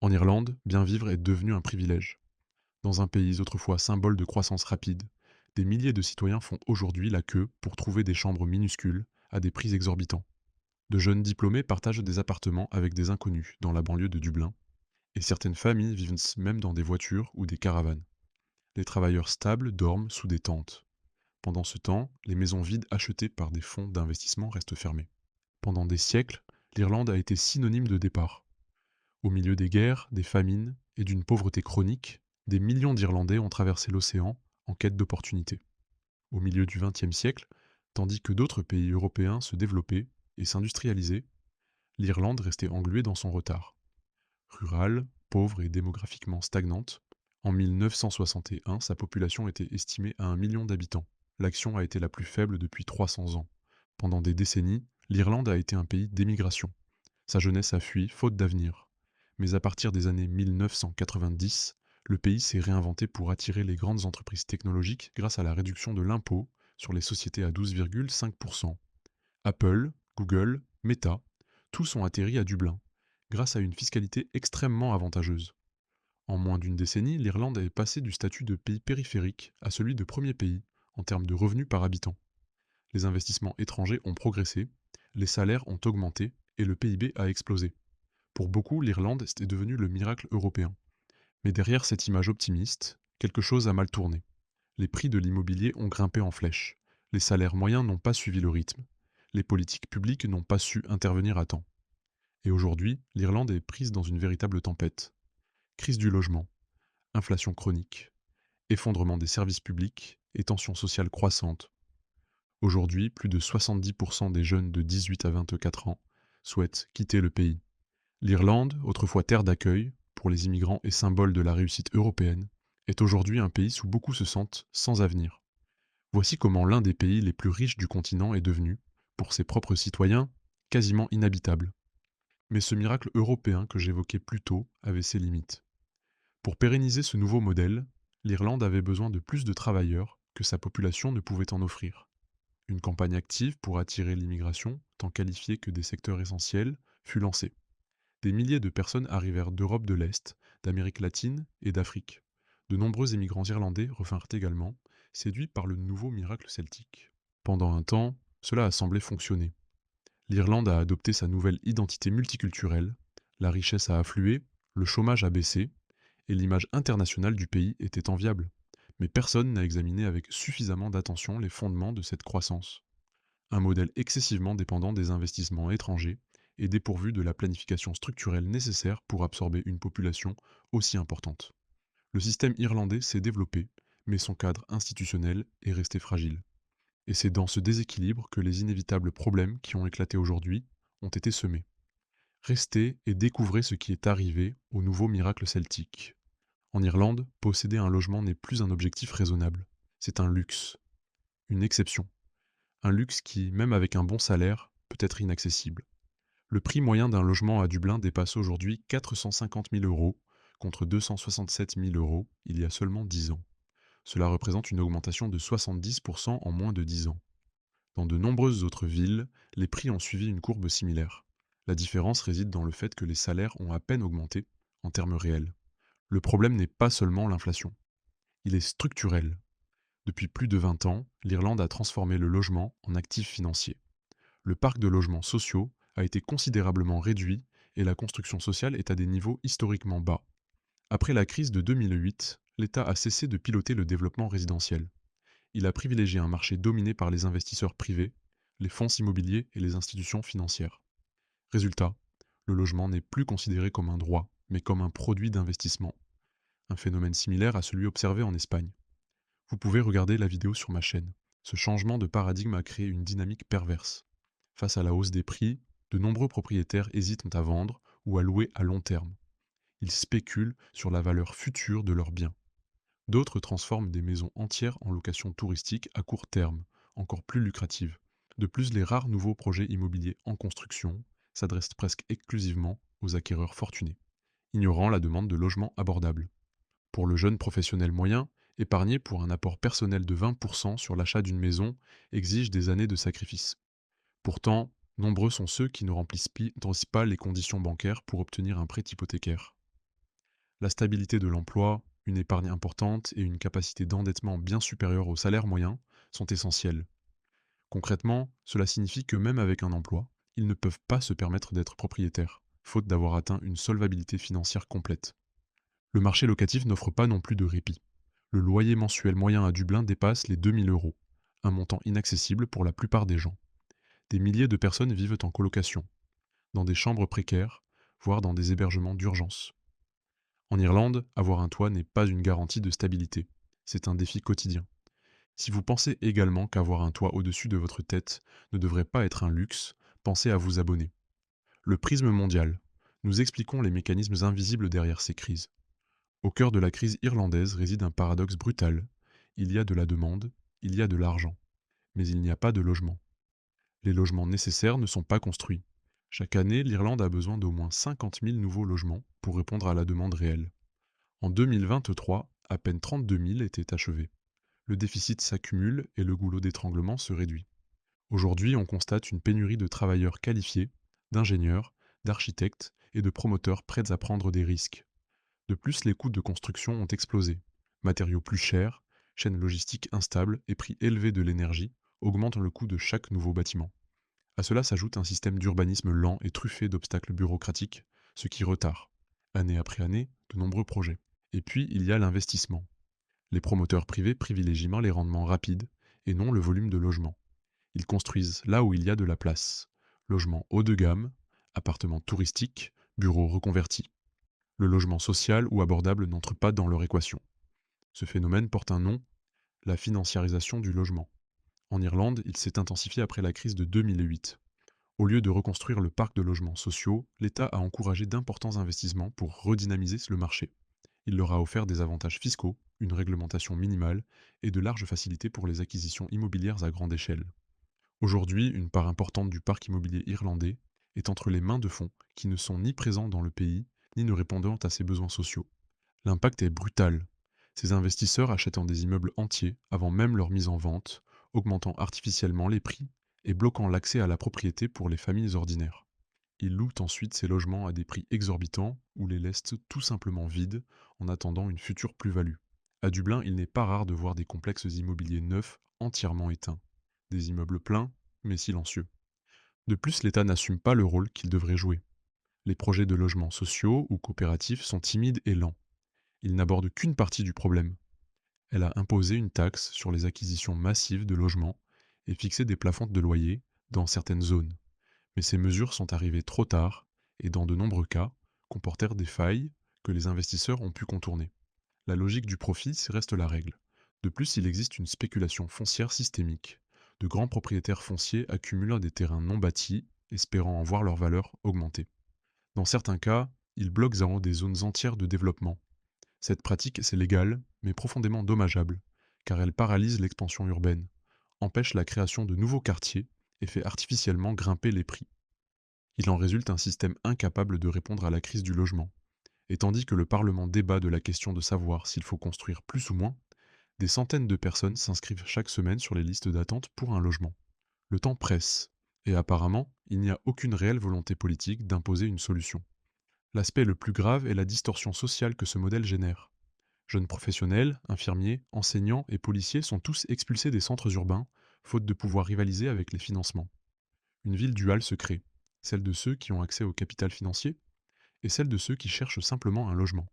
En Irlande, bien vivre est devenu un privilège. Dans un pays autrefois symbole de croissance rapide, des milliers de citoyens font aujourd'hui la queue pour trouver des chambres minuscules à des prix exorbitants. De jeunes diplômés partagent des appartements avec des inconnus dans la banlieue de Dublin, et certaines familles vivent même dans des voitures ou des caravanes. Les travailleurs stables dorment sous des tentes. Pendant ce temps, les maisons vides achetées par des fonds d'investissement restent fermées. Pendant des siècles, l'Irlande a été synonyme de départ. Au milieu des guerres, des famines et d'une pauvreté chronique, des millions d'Irlandais ont traversé l'océan en quête d'opportunités. Au milieu du XXe siècle, tandis que d'autres pays européens se développaient et s'industrialisaient, l'Irlande restait engluée dans son retard. Rurale, pauvre et démographiquement stagnante, en 1961, sa population était estimée à 1 million d'habitants. L'action a été la plus faible depuis 300 ans. Pendant des décennies, l'Irlande a été un pays d'émigration. Sa jeunesse a fui, faute d'avenir. Mais à partir des années 1990, le pays s'est réinventé pour attirer les grandes entreprises technologiques grâce à la réduction de l'impôt sur les sociétés à 12,5%. Apple, Google, Meta, tous ont atterri à Dublin, grâce à une fiscalité extrêmement avantageuse. En moins d'une décennie, l'Irlande est passée du statut de pays périphérique à celui de premier pays en termes de revenus par habitant. Les investissements étrangers ont progressé, les salaires ont augmenté et le PIB a explosé. Pour beaucoup, l'Irlande est devenue le miracle européen. Mais derrière cette image optimiste, quelque chose a mal tourné. Les prix de l'immobilier ont grimpé en flèche. Les salaires moyens n'ont pas suivi le rythme. Les politiques publiques n'ont pas su intervenir à temps. Et aujourd'hui, l'Irlande est prise dans une véritable tempête. Crise du logement, inflation chronique, effondrement des services publics et tensions sociales croissantes. Aujourd'hui, plus de 70% des jeunes de 18 à 24 ans souhaitent quitter le pays. L'Irlande, autrefois terre d'accueil pour les immigrants et symbole de la réussite européenne, est aujourd'hui un pays où beaucoup se sentent sans avenir. Voici comment l'un des pays les plus riches du continent est devenu, pour ses propres citoyens, quasiment inhabitable. Mais ce miracle européen que j'évoquais plus tôt avait ses limites. Pour pérenniser ce nouveau modèle, l'Irlande avait besoin de plus de travailleurs que sa population ne pouvait en offrir. Une campagne active pour attirer l'immigration, tant qualifiée que des secteurs essentiels, fut lancée. Des milliers de personnes arrivèrent d'Europe de l'Est, d'Amérique latine et d'Afrique. De nombreux émigrants irlandais revinrent également, séduits par le nouveau miracle celtique. Pendant un temps, cela a semblé fonctionner. L'Irlande a adopté sa nouvelle identité multiculturelle, la richesse a afflué, le chômage a baissé, et l'image internationale du pays était enviable. Mais personne n'a examiné avec suffisamment d'attention les fondements de cette croissance. Un modèle excessivement dépendant des investissements étrangers et dépourvu de la planification structurelle nécessaire pour absorber une population aussi importante. Le système irlandais s'est développé, mais son cadre institutionnel est resté fragile. Et c'est dans ce déséquilibre que les inévitables problèmes qui ont éclaté aujourd'hui ont été semés. Restez et découvrez ce qui est arrivé au nouveau miracle celtique. En Irlande, posséder un logement n'est plus un objectif raisonnable. C'est un luxe, une exception. Un luxe qui, même avec un bon salaire, peut être inaccessible. Le prix moyen d'un logement à Dublin dépasse aujourd'hui 450 000 euros, contre 267 000 euros il y a seulement 10 ans. Cela représente une augmentation de 70% en moins de 10 ans. Dans de nombreuses autres villes, les prix ont suivi une courbe similaire. La différence réside dans le fait que les salaires ont à peine augmenté en termes réels. Le problème n'est pas seulement l'inflation. Il est structurel. Depuis plus de 20 ans, l'Irlande a transformé le logement en actif financier. Le parc de logements sociaux a été considérablement réduit et la construction sociale est à des niveaux historiquement bas. Après la crise de 2008, l'État a cessé de piloter le développement résidentiel. Il a privilégié un marché dominé par les investisseurs privés, les fonds immobiliers et les institutions financières. Résultat, le logement n'est plus considéré comme un droit, mais comme un produit d'investissement. Un phénomène similaire à celui observé en Espagne. Vous pouvez regarder la vidéo sur ma chaîne. Ce changement de paradigme a créé une dynamique perverse. Face à la hausse des prix, de nombreux propriétaires hésitent à vendre ou à louer à long terme. Ils spéculent sur la valeur future de leurs biens. D'autres transforment des maisons entières en location touristique à court terme, encore plus lucrative. De plus, les rares nouveaux projets immobiliers en construction s'adressent presque exclusivement aux acquéreurs fortunés, ignorant la demande de logements abordables. Pour le jeune professionnel moyen, épargner pour un apport personnel de 20% sur l'achat d'une maison exige des années de sacrifice. Pourtant, nombreux sont ceux qui ne remplissent pas les conditions bancaires pour obtenir un prêt hypothécaire. La stabilité de l'emploi, une épargne importante et une capacité d'endettement bien supérieure au salaire moyen sont essentielles. Concrètement, cela signifie que même avec un emploi, ils ne peuvent pas se permettre d'être propriétaires, faute d'avoir atteint une solvabilité financière complète. Le marché locatif n'offre pas non plus de répit. Le loyer mensuel moyen à Dublin dépasse les 2 000 €, un montant inaccessible pour la plupart des gens. Des milliers de personnes vivent en colocation, dans des chambres précaires, voire dans des hébergements d'urgence. En Irlande, avoir un toit n'est pas une garantie de stabilité, c'est un défi quotidien. Si vous pensez également qu'avoir un toit au-dessus de votre tête ne devrait pas être un luxe, pensez à vous abonner. Le prisme mondial. Nous expliquons les mécanismes invisibles derrière ces crises. Au cœur de la crise irlandaise réside un paradoxe brutal. Il y a de la demande, il y a de l'argent, mais il n'y a pas de logement. Les logements nécessaires ne sont pas construits. Chaque année, l'Irlande a besoin d'au moins 50 000 nouveaux logements pour répondre à la demande réelle. En 2023, à peine 32 000 étaient achevés. Le déficit s'accumule et le goulot d'étranglement se réduit. Aujourd'hui, on constate une pénurie de travailleurs qualifiés, d'ingénieurs, d'architectes et de promoteurs prêts à prendre des risques. De plus, les coûts de construction ont explosé. Matériaux plus chers, chaînes logistiques instables et prix élevés de l'énergie augmentent le coût de chaque nouveau bâtiment. À cela s'ajoute un système d'urbanisme lent et truffé d'obstacles bureaucratiques, ce qui retarde, année après année, de nombreux projets. Et puis, il y a l'investissement. Les promoteurs privés privilégient les rendements rapides et non le volume de logements. Ils construisent là où il y a de la place. Logements haut de gamme, appartements touristiques, bureaux reconvertis. Le logement social ou abordable n'entre pas dans leur équation. Ce phénomène porte un nom, la financiarisation du logement. En Irlande, il s'est intensifié après la crise de 2008. Au lieu de reconstruire le parc de logements sociaux, l'État a encouragé d'importants investissements pour redynamiser le marché. Il leur a offert des avantages fiscaux, une réglementation minimale et de larges facilités pour les acquisitions immobilières à grande échelle. Aujourd'hui, une part importante du parc immobilier irlandais est entre les mains de fonds qui ne sont ni présents dans le pays, ni ne répondant à ses besoins sociaux. L'impact est brutal. Ces investisseurs achètent des immeubles entiers avant même leur mise en vente, augmentant artificiellement les prix et bloquant l'accès à la propriété pour les familles ordinaires. Ils louent ensuite ces logements à des prix exorbitants ou les laissent tout simplement vides en attendant une future plus-value. À Dublin, il n'est pas rare de voir des complexes immobiliers neufs entièrement éteints. Des immeubles pleins, mais silencieux. De plus, l'État n'assume pas le rôle qu'il devrait jouer. Les projets de logements sociaux ou coopératifs sont timides et lents. Ils n'abordent qu'une partie du problème. Elle a imposé une taxe sur les acquisitions massives de logements et fixé des plafonds de loyer dans certaines zones. Mais ces mesures sont arrivées trop tard et, dans de nombreux cas, comportèrent des failles que les investisseurs ont pu contourner. La logique du profit reste la règle. De plus, il existe une spéculation foncière systémique. De grands propriétaires fonciers accumulent des terrains non bâtis, espérant en voir leur valeur augmenter. Dans certains cas, ils bloquent des zones entières de développement. Cette pratique, c'est légal, mais profondément dommageable, car elle paralyse l'expansion urbaine, empêche la création de nouveaux quartiers et fait artificiellement grimper les prix. Il en résulte un système incapable de répondre à la crise du logement. Et tandis que le Parlement débat de la question de savoir s'il faut construire plus ou moins, des centaines de personnes s'inscrivent chaque semaine sur les listes d'attente pour un logement. Le temps presse, et apparemment, il n'y a aucune réelle volonté politique d'imposer une solution. L'aspect le plus grave est la distorsion sociale que ce modèle génère. Jeunes professionnels, infirmiers, enseignants et policiers sont tous expulsés des centres urbains, faute de pouvoir rivaliser avec les financements. Une ville duale se crée, celle de ceux qui ont accès au capital financier et celle de ceux qui cherchent simplement un logement.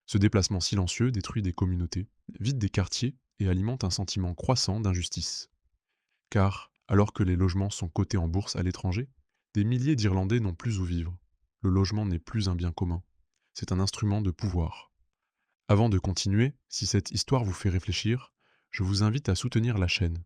Ce déplacement silencieux détruit des communautés, vide des quartiers et alimente un sentiment croissant d'injustice. Car, alors que les logements sont cotés en bourse à l'étranger, des milliers d'Irlandais n'ont plus où vivre. Le logement n'est plus un bien commun, c'est un instrument de pouvoir. Avant de continuer, si cette histoire vous fait réfléchir, je vous invite à soutenir la chaîne.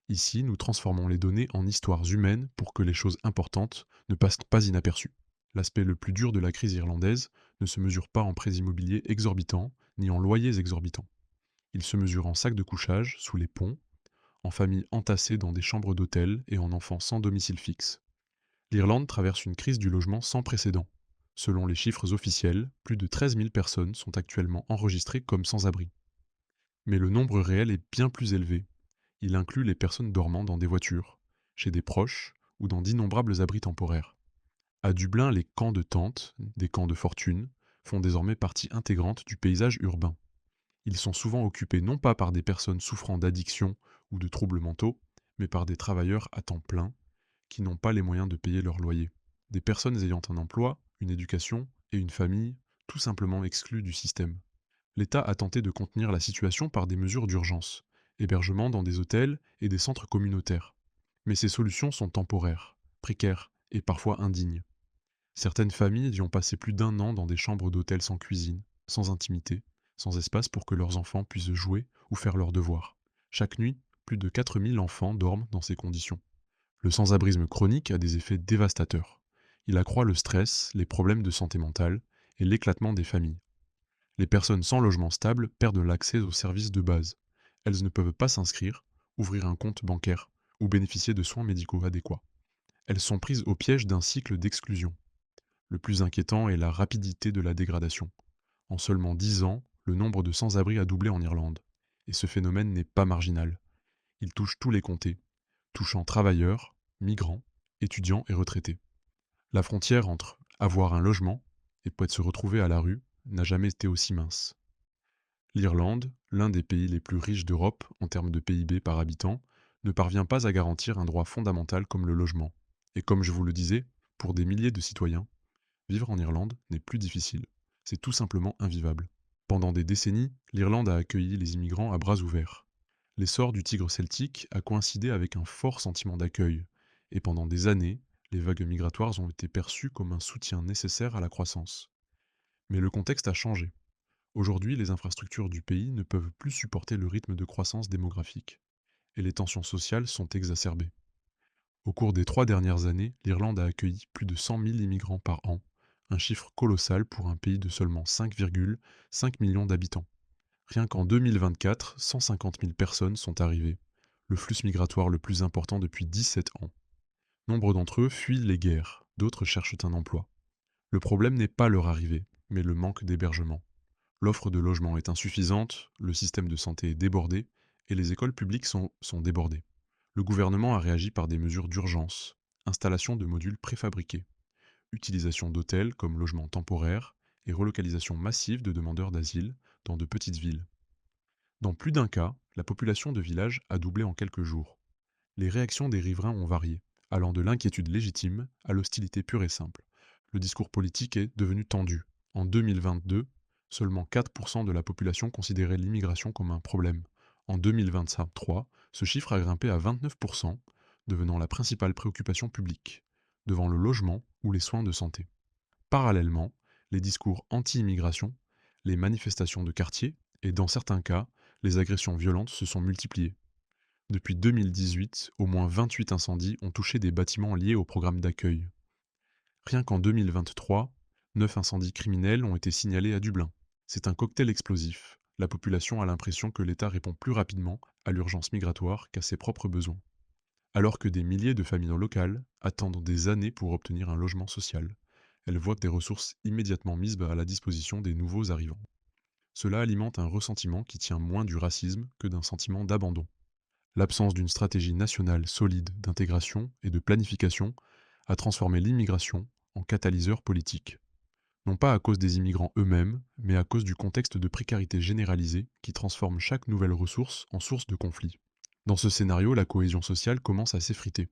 Ici, nous transformons les données en histoires humaines pour que les choses importantes ne passent pas inaperçues. L'aspect le plus dur de la crise irlandaise ne se mesure pas en prêts immobiliers exorbitants ni en loyers exorbitants. Il se mesure en sacs de couchage sous les ponts, en familles entassées dans des chambres d'hôtel et en enfants sans domicile fixe. L'Irlande traverse une crise du logement sans précédent. Selon les chiffres officiels, plus de 13 000 personnes sont actuellement enregistrées comme sans-abri. Mais le nombre réel est bien plus élevé. Il inclut les personnes dormant dans des voitures, chez des proches ou dans d'innombrables abris temporaires. À Dublin, les camps de tentes, des camps de fortune, font désormais partie intégrante du paysage urbain. Ils sont souvent occupés non pas par des personnes souffrant d'addiction ou de troubles mentaux, mais par des travailleurs à temps plein qui n'ont pas les moyens de payer leur loyer. Des personnes ayant un emploi, une éducation et une famille, tout simplement exclues du système. L'État a tenté de contenir la situation par des mesures d'urgence, hébergement dans des hôtels et des centres communautaires. Mais ces solutions sont temporaires, précaires et parfois indignes. Certaines familles y ont passé plus d'un an dans des chambres d'hôtel sans cuisine, sans intimité, sans espace pour que leurs enfants puissent jouer ou faire leurs devoirs. Chaque nuit, plus de 4000 enfants dorment dans ces conditions. Le sans-abrisme chronique a des effets dévastateurs. Il accroît le stress, les problèmes de santé mentale et l'éclatement des familles. Les personnes sans logement stable perdent l'accès aux services de base. Elles ne peuvent pas s'inscrire, ouvrir un compte bancaire ou bénéficier de soins médicaux adéquats. Elles sont prises au piège d'un cycle d'exclusion. Le plus inquiétant est la rapidité de la dégradation. En seulement 10 ans, le nombre de sans-abri a doublé en Irlande. Et ce phénomène n'est pas marginal. Il touche tous les comtés, touchant travailleurs, migrants, étudiants et retraités. La frontière entre avoir un logement et peut se retrouver à la rue n'a jamais été aussi mince. L'Irlande, l'un des pays les plus riches d'Europe en termes de PIB par habitant, ne parvient pas à garantir un droit fondamental comme le logement. Et comme je vous le disais, pour des milliers de citoyens, vivre en Irlande n'est plus difficile. C'est tout simplement invivable. Pendant des décennies, l'Irlande a accueilli les immigrants à bras ouverts. L'essor du tigre celtique a coïncidé avec un fort sentiment d'accueil, et pendant des années, les vagues migratoires ont été perçues comme un soutien nécessaire à la croissance. Mais le contexte a changé. Aujourd'hui, les infrastructures du pays ne peuvent plus supporter le rythme de croissance démographique, et les tensions sociales sont exacerbées. Au cours des 3 dernières années, l'Irlande a accueilli plus de 100 000 immigrants par an, un chiffre colossal pour un pays de seulement 5,5 millions d'habitants. Rien qu'en 2024, 150 000 personnes sont arrivées, le flux migratoire le plus important depuis 17 ans. Nombre d'entre eux fuient les guerres, d'autres cherchent un emploi. Le problème n'est pas leur arrivée, mais le manque d'hébergement. L'offre de logement est insuffisante, le système de santé est débordé et les écoles publiques sont débordées. Le gouvernement a réagi par des mesures d'urgence, installation de modules préfabriqués, utilisation d'hôtels comme logement temporaire et relocalisation massive de demandeurs d'asile dans de petites villes. Dans plus d'un cas, la population de village a doublé en quelques jours. Les réactions des riverains ont varié, allant de l'inquiétude légitime à l'hostilité pure et simple. Le discours politique est devenu tendu. En 2022, seulement 4% de la population considérait l'immigration comme un problème. En 2023, ce chiffre a grimpé à 29%, devenant la principale préoccupation publique, devant le logement ou les soins de santé. Parallèlement, les discours anti-immigration, les manifestations de quartier et, dans certains cas, les agressions violentes se sont multipliées. Depuis 2018, au moins 28 incendies ont touché des bâtiments liés au programme d'accueil. Rien qu'en 2023, 9 incendies criminels ont été signalés à Dublin. C'est un cocktail explosif. La population a l'impression que l'État répond plus rapidement à l'urgence migratoire qu'à ses propres besoins. Alors que des milliers de familles locales attendent des années pour obtenir un logement social, elles voient des ressources immédiatement mises à la disposition des nouveaux arrivants. Cela alimente un ressentiment qui tient moins du racisme que d'un sentiment d'abandon. L'absence d'une stratégie nationale solide d'intégration et de planification a transformé l'immigration en catalyseur politique. Non pas à cause des immigrants eux-mêmes, mais à cause du contexte de précarité généralisée qui transforme chaque nouvelle ressource en source de conflit. Dans ce scénario, la cohésion sociale commence à s'effriter.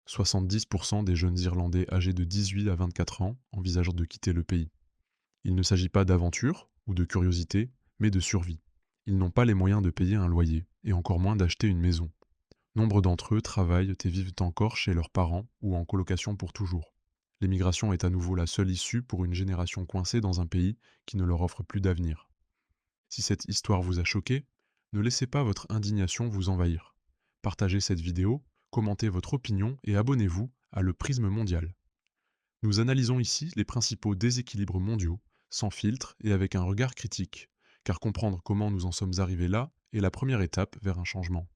70% des jeunes Irlandais âgés de 18 à 24 ans envisagent de quitter le pays. Il ne s'agit pas d'aventure ou de curiosité, mais de survie. Ils n'ont pas les moyens de payer un loyer, et encore moins d'acheter une maison. Nombre d'entre eux travaillent et vivent encore chez leurs parents ou en colocation pour toujours. L'émigration est à nouveau la seule issue pour une génération coincée dans un pays qui ne leur offre plus d'avenir. Si cette histoire vous a choqué, ne laissez pas votre indignation vous envahir. Partagez cette vidéo, commentez votre opinion et abonnez-vous à Le Prisme Mondial. Nous analysons ici les principaux déséquilibres mondiaux, sans filtre et avec un regard critique, car comprendre comment nous en sommes arrivés là est la première étape vers un changement.